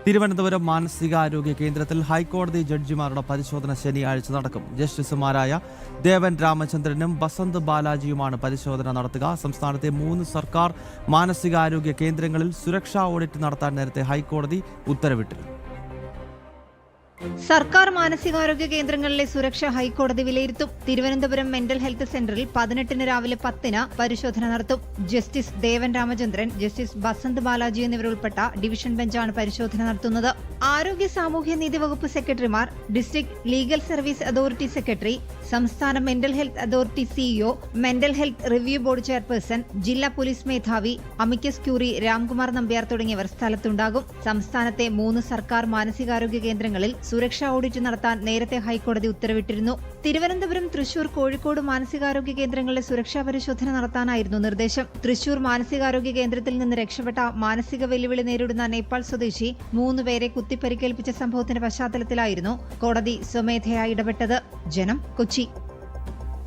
തിരുവനന്തപുരം മാനസികാരോഗ്യ കേന്ദ്രത്തിൽ ഹൈക്കോടതി ജഡ്ജിമാരുടെ പരിശോധന ശനിയാഴ്ച നടക്കും. ജസ്റ്റിസുമാരായ ദേവൻ രാമചന്ദ്രനും ബസന്ത് ബാലാജിയുമാണ് പരിശോധന നടത്തുക. സംസ്ഥാനത്തെ 3 സർക്കാർ മാനസികാരോഗ്യ കേന്ദ്രങ്ങളിൽ സുരക്ഷാ ഓഡിറ്റ് നടത്താൻ നേരത്തെ ഹൈക്കോടതി ഉത്തരവിട്ടിരുന്നു. സർക്കാർ മാനസികാരോഗ്യ കേന്ദ്രങ്ങളിലെ സുരക്ഷ ഹൈക്കോടതി വിലയിരുത്തും. തിരുവനന്തപുരം മെന്റൽ ഹെൽത്ത് സെന്ററിൽ 18 രാവിലെ 10 പരിശോധന നടത്തും. ജസ്റ്റിസ് ദേവൻ രാമചന്ദ്രൻ, ജസ്റ്റിസ് ബസന്ത് ബാലാജി എന്നിവരുൾപ്പെട്ട ഡിവിഷൻ ബെഞ്ചാണ് പരിശോധന നടത്തുന്നത്. ആരോഗ്യ സാമൂഹ്യ നീതി വകുപ്പ് സെക്രട്ടറിമാർ, district legal service authority secretary, സംസ്ഥാന mental health authority CEO, mental health review board chairperson, ജില്ലാ പോലീസ് മേധാവി, അമിക്കസ് ക്യൂറി രാംകുമാർ നമ്പ്യാർ തുടങ്ങിയവർ സ്ഥലത്തുണ്ടാകും. സംസ്ഥാനത്തെ 3 സർക്കാർ മാനസികാരോഗ്യ കേന്ദ്രങ്ങളിൽ സുരക്ഷാ ഓഡിറ്റ് നടത്താൻ നേരത്തെ ഹൈക്കോടതി ഉത്തരവിട്ടിരുന്നു. തിരുവനന്തപുരം, തൃശൂർ, കോഴിക്കോട് മാനസികാരോഗ്യ കേന്ദ്രങ്ങളിലെ സുരക്ഷാ പരിശോധന നടത്താനായിരുന്നു നിർദ്ദേശം. തൃശൂർ മാനസികാരോഗ്യ കേന്ദ്രത്തിൽ നിന്ന് രക്ഷപ്പെട്ട മാനസിക വെല്ലുവിളി നേരിടുന്ന നേപ്പാൾ സ്വദേശി 3 പേരെ കുത്തിപ്പരിക്കേൽപ്പിച്ച സംഭവത്തിന്റെ പശ്ചാത്തലത്തിലായിരുന്നു കോടതി സ്വമേധയാ ഇടപെട്ടത്. ജനം, കൊച്ചി.